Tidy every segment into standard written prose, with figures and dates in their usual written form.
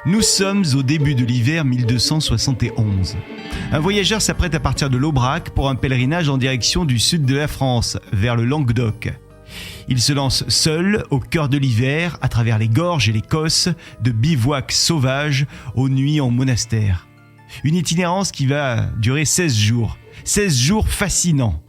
Nous sommes au début de l'hiver 1271. Un voyageur s'apprête à partir de l'Aubrac pour un pèlerinage en direction du sud de la France, vers le Languedoc. Il se lance seul, au cœur de l'hiver, à travers les gorges et les cosses, de bivouacs sauvages aux nuits en monastère. Une itinérance qui va durer 16 jours. 16 jours fascinants.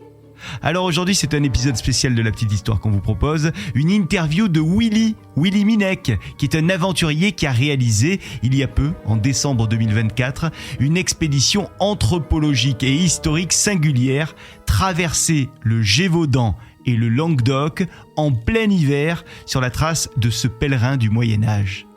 Alors aujourd'hui, c'est un épisode spécial de La Petite Histoire qu'on vous propose, une interview de Willy Minec, qui est un aventurier qui a réalisé, il y a peu, en décembre 2024, une expédition anthropologique et historique singulière, traverser le Gévaudan et le Languedoc en plein hiver sur la trace de ce pèlerin du Moyen-Âge.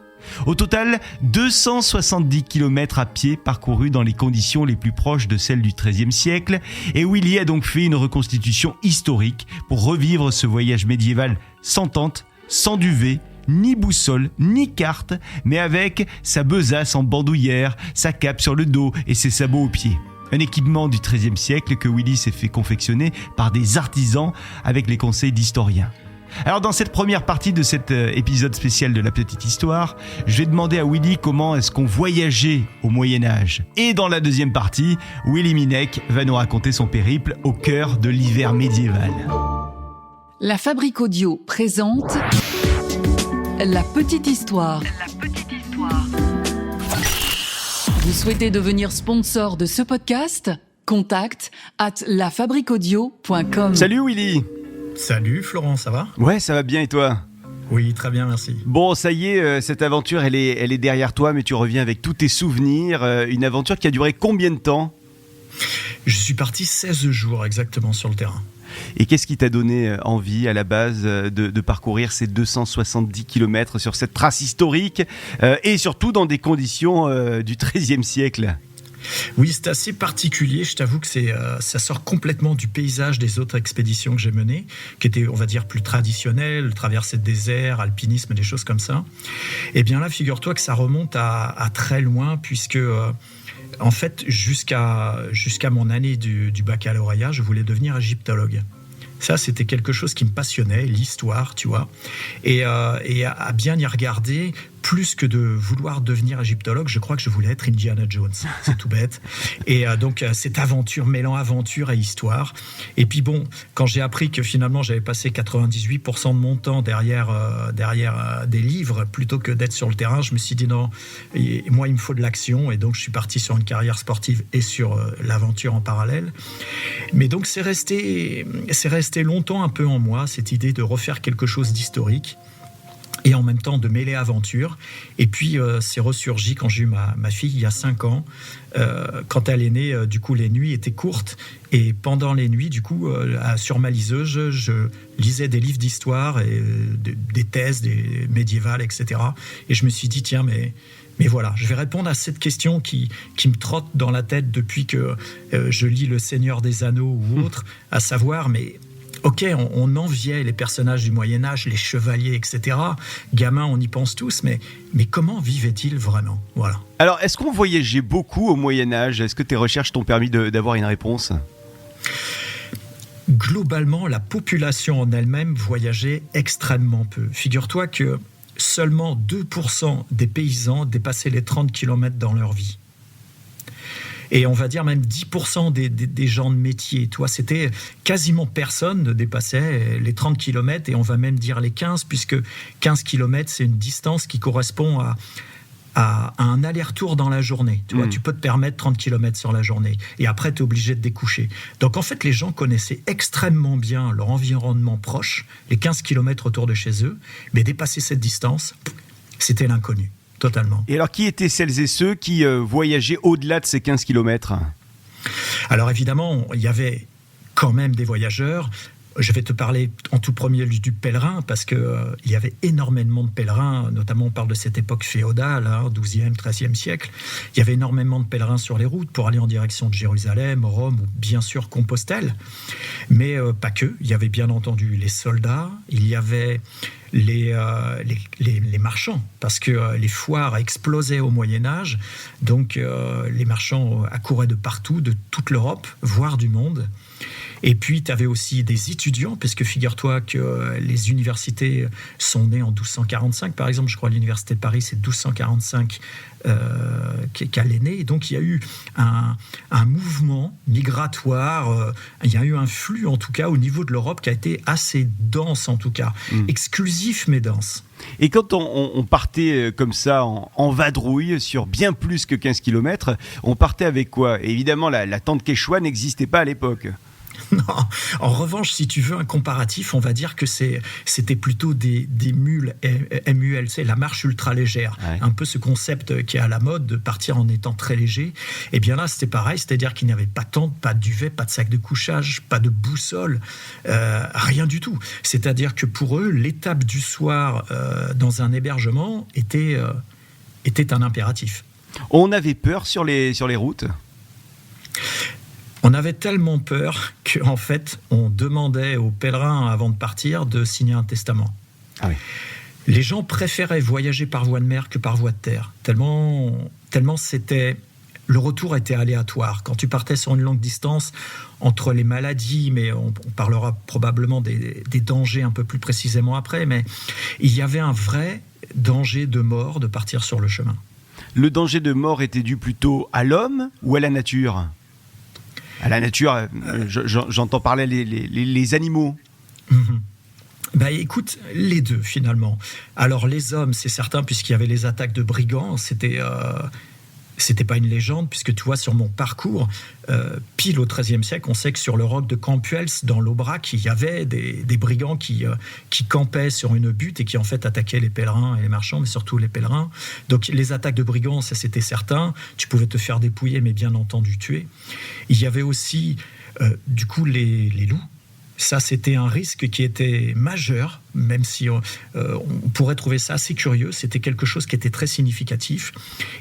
Au total, 270 km à pied parcourus dans les conditions les plus proches de celles du XIIIe siècle, et Willy a donc fait une reconstitution historique pour revivre ce voyage médiéval sans tente, sans duvet, ni boussole, ni carte, mais avec sa besace en bandoulière, sa cape sur le dos et ses sabots aux pieds. Un équipement du XIIIe siècle que Willy s'est fait confectionner par des artisans avec les conseils d'historiens. Alors dans cette première partie de cet épisode spécial de La Petite Histoire, je vais demander à Willy comment est-ce qu'on voyageait au Moyen-Âge. Et dans la deuxième partie, Willy Minec va nous raconter son périple au cœur de l'hiver médiéval. La Fabrique Audio présente La Petite Histoire. Vous souhaitez devenir sponsor de ce podcast ? Contact @lafabriqueaudio.com. Salut Willy. Salut Florent, ça va ? Ouais, ça va bien et toi ? Oui, très bien, merci. Bon, ça y est, cette aventure, elle est derrière toi, mais tu reviens avec tous tes souvenirs. Une aventure qui a duré combien de temps ? Je suis parti 16 jours exactement sur le terrain. Et qu'est-ce qui t'a donné envie à la base de parcourir ces 270 km sur cette trace historique et surtout dans des conditions du XIIIe siècle ? Oui, c'est assez particulier. Je t'avoue que ça sort complètement du paysage des autres expéditions que j'ai menées, qui étaient, on va dire, plus traditionnelles, traversée de désert, alpinisme, des choses comme ça. Et bien là, figure-toi que ça remonte à très loin, puisque en fait, jusqu'à mon année du baccalauréat, je voulais devenir égyptologue. Ça, c'était quelque chose qui me passionnait, l'histoire, tu vois. Et à bien y regarder, plus que de vouloir devenir égyptologue, je crois que je voulais être Indiana Jones. C'est tout bête. Et donc, cette aventure, mêlant aventure et histoire. Et puis bon, quand j'ai appris que finalement, j'avais passé 98% de mon temps derrière des livres, plutôt que d'être sur le terrain, je me suis dit non, moi, il me faut de l'action. Et donc, je suis parti sur une carrière sportive et sur l'aventure en parallèle. Mais donc, c'est resté longtemps un peu en moi, cette idée de refaire quelque chose d'historique et en même temps de mêler aventure. Et puis, c'est ressurgi quand j'ai eu ma fille il y a 5 ans. Quand elle est née, du coup, les nuits étaient courtes. Et pendant les nuits, du coup, sur ma liseuse, je lisais des livres d'histoire, et des thèses des médiévales, etc. Et je me suis dit, tiens, mais voilà, je vais répondre à cette question qui me trotte dans la tête depuis que je lis Le Seigneur des Anneaux ou autre, à savoir, mais ok, on enviait les personnages du Moyen-Âge, les chevaliers, etc. Gamin, on y pense tous, mais comment vivaient-ils vraiment ? Voilà. Alors, est-ce qu'on voyageait beaucoup au Moyen-Âge ? Est-ce que tes recherches t'ont permis d'avoir une réponse ? Globalement, la population en elle-même voyageait extrêmement peu. Figure-toi que seulement 2% des paysans dépassaient les 30 km dans leur vie. Et on va dire même 10% des gens de métier. Toi, c'était quasiment personne ne dépassait les 30 km, et on va même dire les 15, puisque 15 km, c'est une distance qui correspond à un aller-retour dans la journée. Tu vois, tu peux te permettre 30 km sur la journée. Et après, tu es obligé de découcher. Donc, en fait, les gens connaissaient extrêmement bien leur environnement proche, les 15 km autour de chez eux, mais dépasser cette distance, c'était l'inconnu. Totalement. Et alors, qui étaient celles et ceux qui voyageaient au-delà de ces 15 km ? Alors évidemment, il y avait quand même des voyageurs. Je vais te parler en tout premier lieu du pèlerin, parce qu'il y avait énormément de pèlerins, notamment on parle de cette époque féodale, 12e, 13e siècle. Il y avait énormément de pèlerins sur les routes pour aller en direction de Jérusalem, Rome ou bien sûr Compostelle. Mais pas que, il y avait bien entendu les soldats, il y avait les marchands, parce que les foires explosaient au Moyen-Âge, donc les marchands accouraient de partout, de toute l'Europe, voire du monde. Et puis, tu avais aussi des étudiants, puisque figure-toi que les universités sont nées en 1245, par exemple. Je crois que l'université de Paris, c'est 1245 qu'elle est née. Et donc, il y a eu un mouvement migratoire, il y a eu un flux, en tout cas, au niveau de l'Europe, qui a été assez dense, en tout cas. Exclusif, mais dense. Et quand on partait comme ça en vadrouille sur bien plus que 15 km, on partait avec quoi ? Et évidemment, la tente Quechua n'existait pas à l'époque. Non. En revanche, si tu veux un comparatif, on va dire que c'était plutôt des mules MULC, la marche ultra légère. Ouais. Un peu ce concept qui est à la mode de partir en étant très léger. Et bien là, c'était pareil, c'est-à-dire qu'il n'y avait pas de tente, pas de duvet, pas de sac de couchage, pas de boussole, rien du tout. C'est-à-dire que pour eux, l'étape du soir dans un hébergement était un impératif. On avait peur sur les routes ? On avait tellement peur qu'en fait, on demandait aux pèlerins, avant de partir, de signer un testament. Ah oui. Les gens préféraient voyager par voie de mer que par voie de terre. Tellement le retour était aléatoire. Quand tu partais sur une longue distance, entre les maladies, mais on parlera probablement des dangers un peu plus précisément après, mais il y avait un vrai danger de mort de partir sur le chemin. Le danger de mort était dû plutôt à l'homme ou à la nature ? À la nature, j'entends parler les animaux. Bah écoute, les deux finalement. Alors les hommes, c'est certain, puisqu'il y avait les attaques de brigands, c'était pas une légende, puisque tu vois, sur mon parcours, pile au XIIIe siècle, on sait que sur le roc de Campuels, dans l'Aubrac, il y avait des brigands qui campaient sur une butte et qui en fait attaquaient les pèlerins et les marchands, mais surtout les pèlerins. Donc les attaques de brigands, ça c'était certain. Tu pouvais te faire dépouiller, mais bien entendu tuer. Il y avait aussi, du coup, les loups. Ça, c'était un risque qui était majeur, même si on pourrait trouver ça assez curieux. C'était quelque chose qui était très significatif.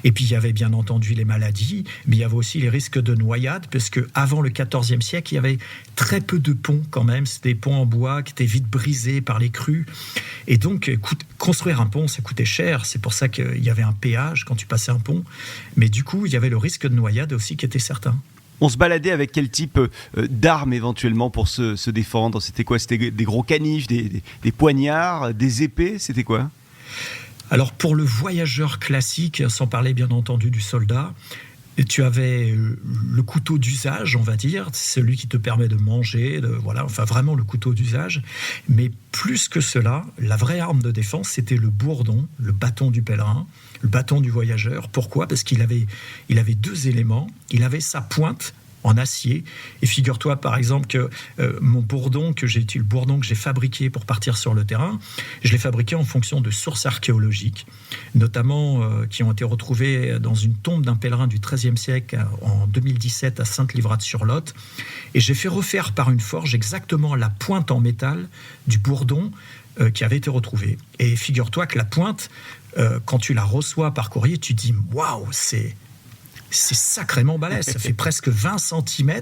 Et puis, il y avait bien entendu les maladies, mais il y avait aussi les risques de noyade, parce qu'avant le XIVe siècle, il y avait très peu de ponts quand même. C'était des ponts en bois qui étaient vite brisés par les crues. Et donc, construire un pont, ça coûtait cher. C'est pour ça qu'il y avait un péage quand tu passais un pont. Mais du coup, il y avait le risque de noyade aussi qui était certain. On se baladait avec quel type d'armes éventuellement pour se défendre ? C'était quoi ? C'était des gros canifs, des poignards, des épées ? C'était quoi ? Alors pour le voyageur classique, sans parler bien entendu du soldat, tu avais le couteau d'usage, on va dire, celui qui te permet de manger, enfin vraiment le couteau d'usage. Mais plus que cela, la vraie arme de défense, c'était le bourdon, le bâton du pèlerin, le bâton du voyageur. Pourquoi ? Parce qu'il avait deux éléments. Il avait sa pointe en acier. Et figure-toi, par exemple, que le bourdon que j'ai fabriqué pour partir sur le terrain, je l'ai fabriqué en fonction de sources archéologiques, notamment qui ont été retrouvées dans une tombe d'un pèlerin du XIIIe siècle en 2017 à Sainte-Livrade-sur-Lot. Et j'ai fait refaire par une forge exactement la pointe en métal du bourdon qui avait été retrouvée. Et figure-toi que la pointe, quand tu la reçois par courrier, tu dis « Waouh, c'est sacrément balèze, ça fait presque 20 cm,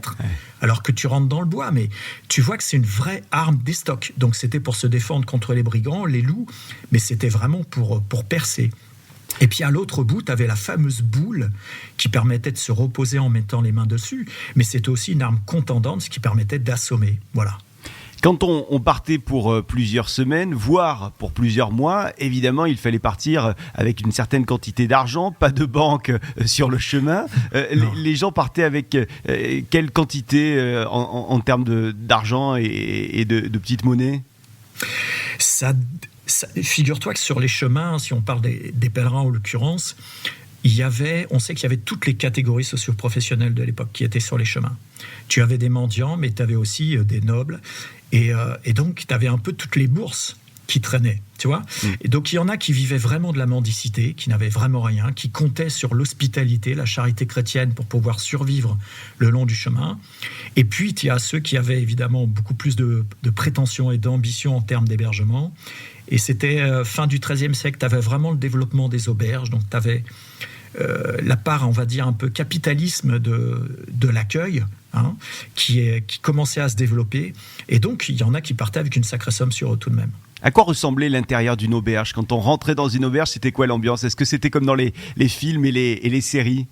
alors que tu rentres dans le bois, mais tu vois que c'est une vraie arme d'estoc. Donc c'était pour se défendre contre les brigands, les loups, mais c'était vraiment pour percer. Et puis à l'autre bout, tu avais la fameuse boule qui permettait de se reposer en mettant les mains dessus, mais c'était aussi une arme contendante, ce qui permettait d'assommer. Voilà. Quand on partait pour plusieurs semaines, voire pour plusieurs mois, évidemment, il fallait partir avec une certaine quantité d'argent, pas de banque sur le chemin. Les gens partaient avec quelle quantité en termes d'argent et de petites monnaies ? Figure-toi que sur les chemins, si on parle des pèlerins en l'occurrence, on sait qu'il y avait toutes les catégories socio-professionnelles de l'époque qui étaient sur les chemins. Tu avais des mendiants, mais tu avais aussi des nobles. Et donc, tu avais un peu toutes les bourses qui traînaient, tu vois. Et donc, il y en a qui vivaient vraiment de la mendicité, qui n'avaient vraiment rien, qui comptaient sur l'hospitalité, la charité chrétienne pour pouvoir survivre le long du chemin. Et puis, il y a ceux qui avaient évidemment beaucoup plus de prétention et d'ambition en termes d'hébergement. Et c'était fin du XIIIe siècle, tu avais vraiment le développement des auberges, donc tu avais la part, on va dire, un peu capitalisme de l'accueil, qui commençait à se développer. Et donc, il y en a qui partaient avec une sacrée somme sur eux tout de même. À quoi ressemblait l'intérieur d'une auberge ? Quand on rentrait dans une auberge, c'était quoi l'ambiance ? Est-ce que c'était comme dans les films et les séries ?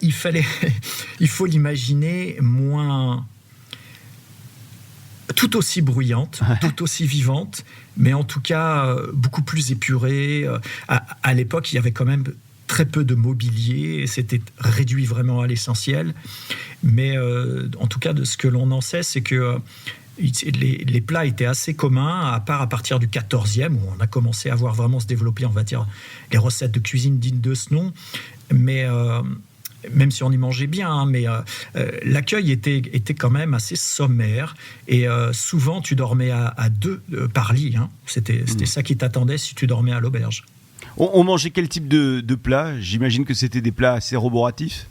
il faut l'imaginer moins, tout aussi bruyante, tout aussi vivante, mais en tout cas beaucoup plus épurée. À l'époque, il y avait quand même très peu de mobilier, c'était réduit vraiment à l'essentiel. Mais en tout cas, de ce que l'on en sait, c'est que les plats étaient assez communs, à part à partir du 14e, où on a commencé à voir vraiment se développer, on va dire, les recettes de cuisine dignes de ce nom. Mais même si on y mangeait bien, hein, mais l'accueil était quand même assez sommaire. Et souvent, tu dormais à deux par lit. Hein. C'était ça qui t'attendait si tu dormais à l'auberge. On mangeait quel type de plats ? J'imagine que c'était des plats assez roboratifs.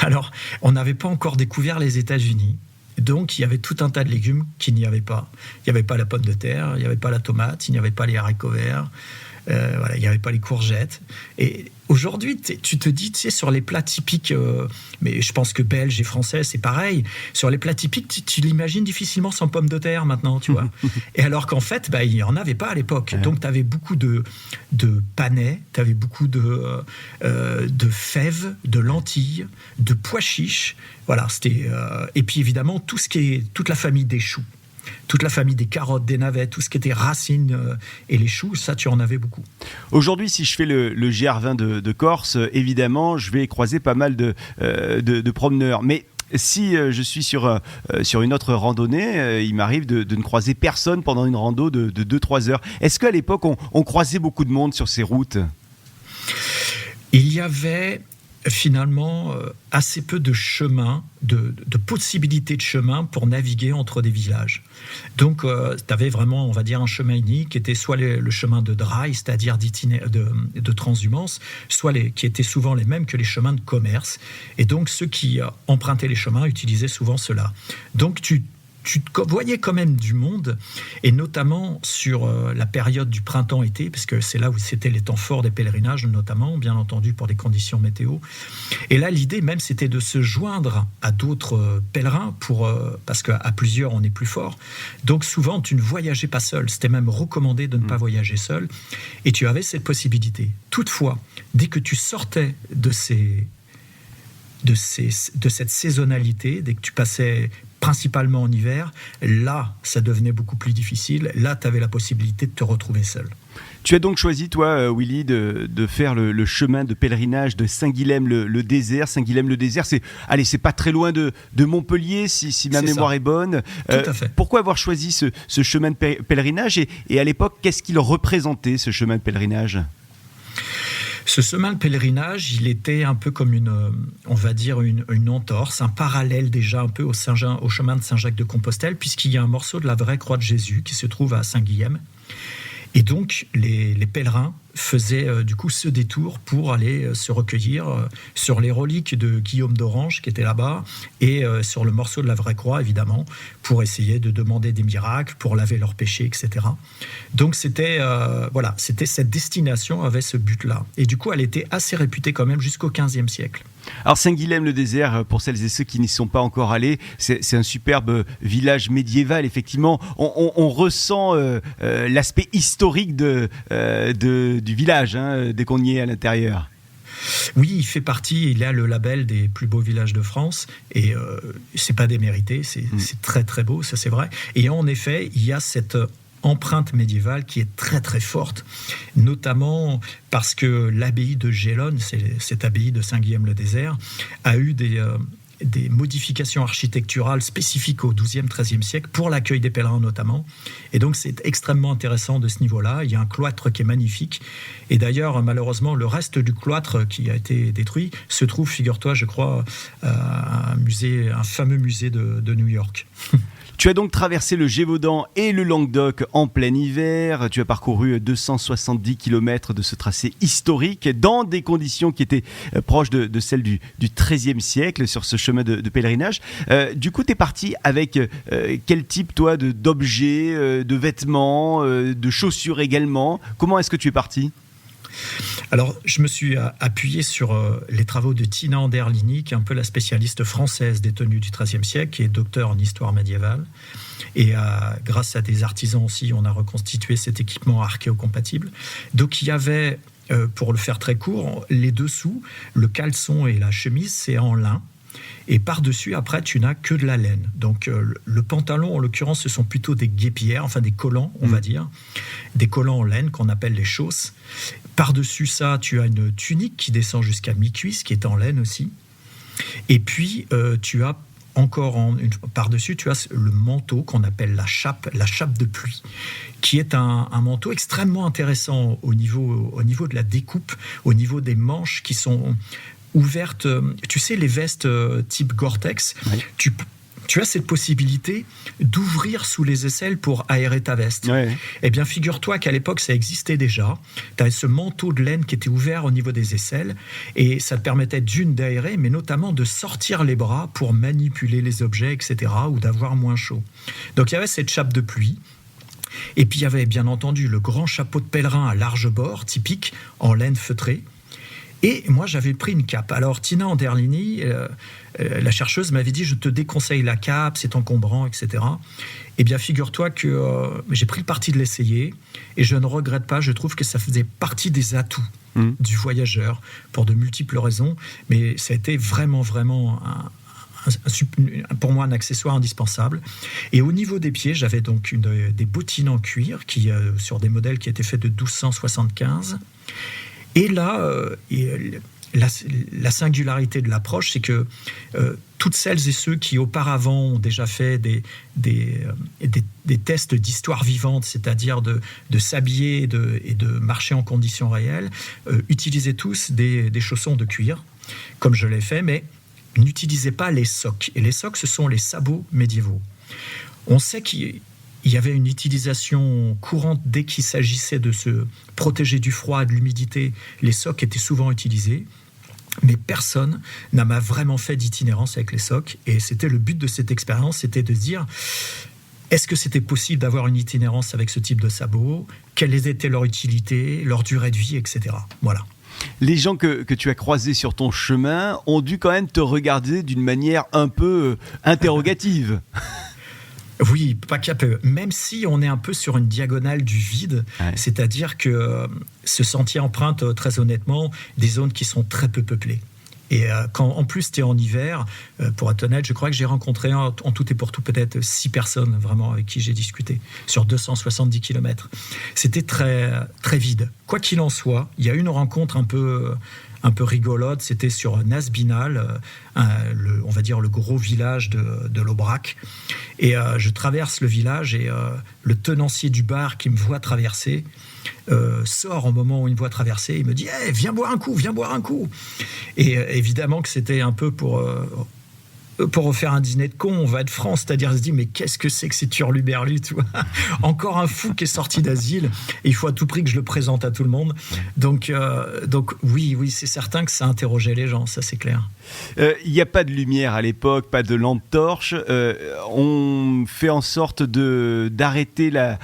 Alors, on n'avait pas encore découvert les États-Unis. Donc, il y avait tout un tas de légumes qu'il n'y avait pas. Il n'y avait pas la pomme de terre, il n'y avait pas la tomate, il n'y avait pas les haricots verts, il n'y avait pas les courgettes. Et aujourd'hui, tu te dis, tu sais, sur les plats typiques, mais je pense que belges et français, c'est pareil. Sur les plats typiques, tu l'imagines difficilement sans pommes de terre maintenant, tu vois. Et alors qu'en fait, il n'y en avait pas à l'époque. Donc, tu avais beaucoup de panais, tu avais beaucoup de fèves, de lentilles, de pois chiches. Voilà, c'était... et puis évidemment, toute la famille des choux. Toute la famille des carottes, des navets, tout ce qui était racines et les choux, ça, tu en avais beaucoup. Aujourd'hui, si je fais le GR20 de Corse, évidemment, je vais croiser pas mal de promeneurs. Mais si je suis sur une autre randonnée, il m'arrive de ne croiser personne pendant une rando de 2-3 heures. Est-ce qu'à l'époque, on croisait beaucoup de monde sur ces routes ? Il y avait finalement assez peu de chemins, de possibilités de chemin pour naviguer entre des villages. Donc, tu avais vraiment, on va dire, un chemin unique qui était soit le chemin de draille, c'est-à-dire de transhumance, soit qui étaient souvent les mêmes que les chemins de commerce. Et donc, ceux qui empruntaient les chemins utilisaient souvent ceux-là. Donc, tu voyais quand même du monde, et notamment sur la période du printemps-été, parce que c'est là où c'était les temps forts des pèlerinages, notamment, bien entendu, pour des conditions météo. Et là, l'idée même, c'était de se joindre à d'autres pèlerins, parce qu'à plusieurs, on est plus fort. Donc souvent, tu ne voyageais pas seul. C'était même recommandé de ne pas voyager seul. Et tu avais cette possibilité. Toutefois, dès que tu sortais de cette saisonnalité, dès que tu passais principalement en hiver, là, ça devenait beaucoup plus difficile. Là, tu avais la possibilité de te retrouver seul. Tu as donc choisi, toi, Willy, de faire le chemin de pèlerinage de Saint-Guilhem-le-Désert. Saint-Guilhem-le-Désert, c'est pas très loin de Montpellier, si ma mémoire est bonne. Tout à fait. Pourquoi avoir choisi ce chemin de pèlerinage et à l'époque, qu'est-ce qu'il représentait, ce chemin de pèlerinage ? Ce chemin de pèlerinage, il était un peu comme on va dire une entorse, un parallèle déjà un peu au chemin de Saint-Jacques-de-Compostelle, puisqu'il y a un morceau de la vraie croix de Jésus qui se trouve à Saint-Guilhem. Et donc, les pèlerins faisaient du coup ce détour pour aller se recueillir sur les reliques de Guillaume d'Orange qui était là-bas et sur le morceau de la vraie croix, évidemment, pour essayer de demander des miracles, pour laver leurs péchés, etc. Donc, c'était cette destination avait ce but-là. Et du coup, elle était assez réputée quand même jusqu'au XVe siècle. Alors Saint-Guilhem-le-Désert, pour celles et ceux qui n'y sont pas encore allés, c'est un superbe village médiéval, effectivement. On ressent l'aspect historique du village, dès qu'on y est à l'intérieur. Oui, il a le label des plus beaux villages de France, et c'est pas démérité, c'est très très beau, ça c'est vrai. Et en effet, il y a cette empreinte médiévale qui est très très forte, notamment parce que l'abbaye de Gélone, cette abbaye de Saint-Guilhem-le-Désert, a eu des modifications architecturales spécifiques au XIIe, XIIIe siècle pour l'accueil des pèlerins notamment. Et donc c'est extrêmement intéressant de ce niveau-là. Il y a un cloître qui est magnifique. Et d'ailleurs, malheureusement, le reste du cloître qui a été détruit se trouve, figure-toi, je crois, à un fameux musée de New York. Tu as donc traversé le Gévaudan et le Languedoc en plein hiver. Tu as parcouru 270 km de ce tracé historique dans des conditions qui étaient proches de celles du XIIIe siècle sur ce chemin de pèlerinage. Du coup, tu es parti avec quel type, toi, d'objets, de vêtements, de chaussures également ? Comment est-ce que tu es parti ? Alors, je me suis appuyé sur les travaux de Tina Anderlini, qui est un peu la spécialiste française des tenues du XIIIe siècle, qui est docteur en histoire médiévale. Et grâce à des artisans aussi, on a reconstitué cet équipement archéocompatible. Donc, il y avait pour le faire très court, les dessous, le caleçon et la chemise, c'est en lin. Et par-dessus, après, tu n'as que de la laine. Donc, le pantalon, en l'occurrence, ce sont plutôt des guêpières, enfin des collants, on va dire. Des collants en laine qu'on appelle les chausses. Par-dessus ça, tu as une tunique qui descend jusqu'à mi-cuisse, qui est en laine aussi. Et puis, tu as encore par-dessus, tu as le manteau qu'on appelle la chape de pluie, qui est un manteau extrêmement intéressant au niveau de la découpe, au niveau des manches qui sont ouvertes. Tu sais, les vestes type Gore-Tex, oui. Tu as cette possibilité d'ouvrir sous les aisselles pour aérer ta veste. Ouais. Eh bien, figure-toi qu'à l'époque, ça existait déjà. Tu avais ce manteau de laine qui était ouvert au niveau des aisselles et ça te permettait d'aérer, mais notamment de sortir les bras pour manipuler les objets, etc., ou d'avoir moins chaud. Donc, il y avait cette chape de pluie. Et puis, il y avait bien entendu le grand chapeau de pèlerin à large bord, typique, en laine feutrée. Et moi, j'avais pris une cape. Alors, Tina Anderlini, la chercheuse, m'avait dit « Je te déconseille la cape, c'est encombrant, etc. » Eh bien, figure-toi que j'ai pris le parti de l'essayer et je ne regrette pas. Je trouve que ça faisait partie des atouts du voyageur pour de multiples raisons. Mais ça a été vraiment, vraiment pour moi un accessoire indispensable. Et au niveau des pieds, j'avais donc des bottines en cuir sur des modèles qui étaient faits de 1275. Et là, la singularité de l'approche, c'est que toutes celles et ceux qui auparavant ont déjà fait des tests d'histoire vivante, c'est-à-dire de s'habiller et de marcher en conditions réelles, utilisaient tous des chaussons de cuir, comme je l'ai fait, mais n'utilisaient pas les socques. Et les socques, ce sont les sabots médiévaux. On sait qu'il y avait une utilisation courante dès qu'il s'agissait de se protéger du froid et de l'humidité. Les socques étaient souvent utilisés, mais personne n'a vraiment fait d'itinérance avec les socques. Et c'était le but de cette expérience, c'était de se dire, est-ce que c'était possible d'avoir une itinérance avec ce type de sabots ? Quelle était leur utilité, leur durée de vie, etc. Voilà. Les gens que tu as croisés sur ton chemin ont dû quand même te regarder d'une manière un peu interrogative. Oui, pas qu'à peu. Même si on est un peu sur une diagonale du vide, ouais. C'est-à-dire que ce sentier emprunte, très honnêtement, des zones qui sont très peu peuplées. Et quand en plus tu es en hiver, pour être honnête, je crois que j'ai rencontré en tout et pour tout peut-être 6 personnes vraiment avec qui j'ai discuté sur 270 km. C'était très, très vide. Quoi qu'il en soit, il y a une rencontre un peu rigolote, c'était sur Nasbinal, on va dire le gros village de l'Aubrac. Et je traverse le village et le tenancier du bar qui me voit traverser sort au moment où il me voit traverser. Il me dit hey, viens boire un coup. Et évidemment que c'était un peu pour refaire un dîner de con, on va être franc, c'est-à-dire se dit mais qu'est-ce que c'est que ces turluberlus, tu vois. Encore un fou qui est sorti d'asile et il faut à tout prix que je le présente à tout le monde. Donc oui, c'est certain que ça interrogeait les gens, ça c'est clair. Il n'y a pas de lumière à l'époque, pas de lampe torche. On fait en sorte d'arrêter la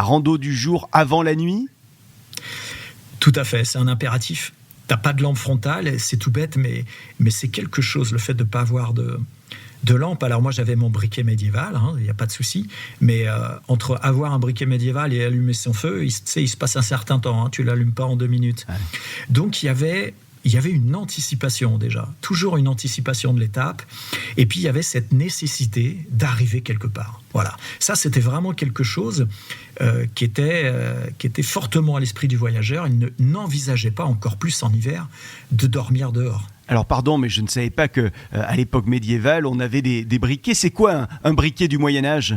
rando du jour avant la nuit ? Tout à fait, c'est un impératif. T'as pas de lampe frontale, c'est tout bête, mais c'est quelque chose, le fait de ne pas avoir de lampe. Alors moi, j'avais mon briquet médiéval, il n'y a pas de souci, mais entre avoir un briquet médiéval et allumer son feu, il se passe un certain temps, tu ne l'allumes pas en 2 minutes. Ouais. Donc il y avait une anticipation déjà, toujours une anticipation de l'étape, et puis il y avait cette nécessité d'arriver quelque part. Voilà, ça c'était vraiment quelque chose qui était fortement à l'esprit du voyageur. Il n'envisageait pas, encore plus en hiver, de dormir dehors. Alors pardon, mais je ne savais pas qu'à l'époque médiévale, on avait des briquets. C'est quoi un briquet du Moyen-Âge ?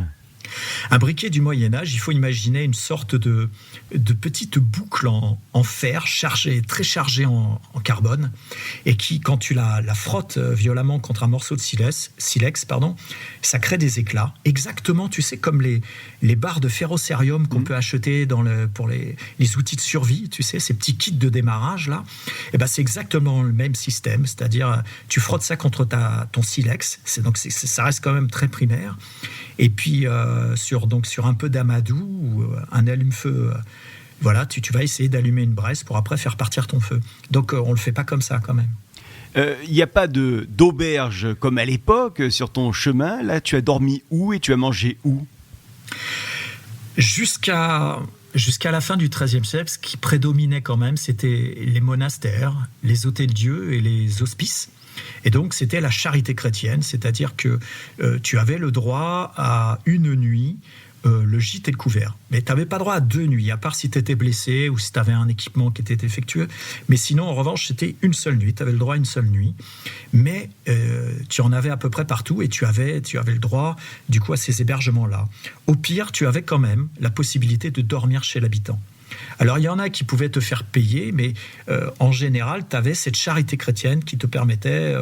Un briquet du Moyen-Âge, il faut imaginer une sorte de petite boucle en fer très chargée en carbone et qui, quand tu la frottes violemment contre un morceau de silex, ça crée des éclats. Exactement, tu sais, comme les barres de ferrocérium qu'on peut acheter pour les outils de survie, tu sais, ces petits kits de démarrage là. Et ben, c'est exactement le même système, c'est-à-dire tu frottes ça contre ton silex, ça reste quand même très primaire. Et puis sur un peu d'amadou ou un allume-feu, voilà, tu vas essayer d'allumer une braise pour après faire partir ton feu. Donc on le fait pas comme ça quand même. Il n'y a pas d'auberge comme à l'époque sur ton chemin. Là, tu as dormi où et tu as mangé où ? Jusqu'à Jusqu'à la fin du XIIIe siècle, ce qui prédominait quand même, c'était les monastères, les hôtels-dieux et les hospices. Et donc, c'était la charité chrétienne, c'est-à-dire que tu avais le droit à une nuit, le gîte et le couvert. Mais tu n'avais pas droit à 2 nuits, à part si tu étais blessé ou si tu avais un équipement qui était défectueux. Mais sinon, en revanche, c'était une seule nuit. Tu avais le droit à une seule nuit. Mais tu en avais à peu près partout et tu avais le droit, du coup, à ces hébergements-là. Au pire, tu avais quand même la possibilité de dormir chez l'habitant. Alors, il y en a qui pouvaient te faire payer, mais en général, tu avais cette charité chrétienne qui te permettait,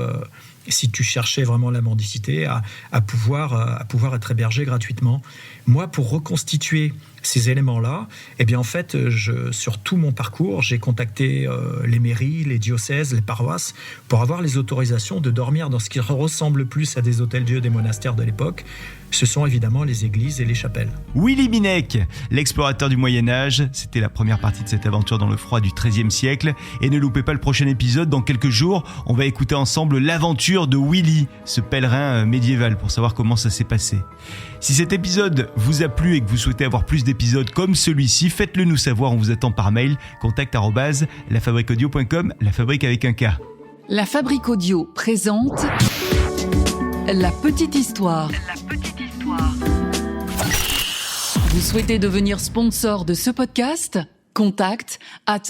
si tu cherchais vraiment la mendicité, à pouvoir être hébergé gratuitement. Moi, pour reconstituer ces éléments-là, eh bien, en fait, sur tout mon parcours, j'ai contacté les mairies, les diocèses, les paroisses, pour avoir les autorisations de dormir dans ce qui ressemble plus à des hôtels-dieux des monastères de l'époque. Ce sont évidemment les églises et les chapelles. Willy Minec, l'explorateur du Moyen-Âge, c'était la première partie de cette aventure dans le froid du XIIIe siècle. Et ne loupez pas le prochain épisode, dans quelques jours, on va écouter ensemble l'aventure de Willy, ce pèlerin médiéval, pour savoir comment ça s'est passé. Si cet épisode vous a plu et que vous souhaitez avoir plus d'épisodes comme celui-ci, faites-le nous savoir, on vous attend par mail, contact@lafabriqueaudio.com, la fabrique avec un K. La Fabrique Audio présente La Petite Histoire. Vous souhaitez devenir sponsor de ce podcast ? Contact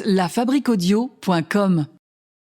@lafabriqueaudio.com.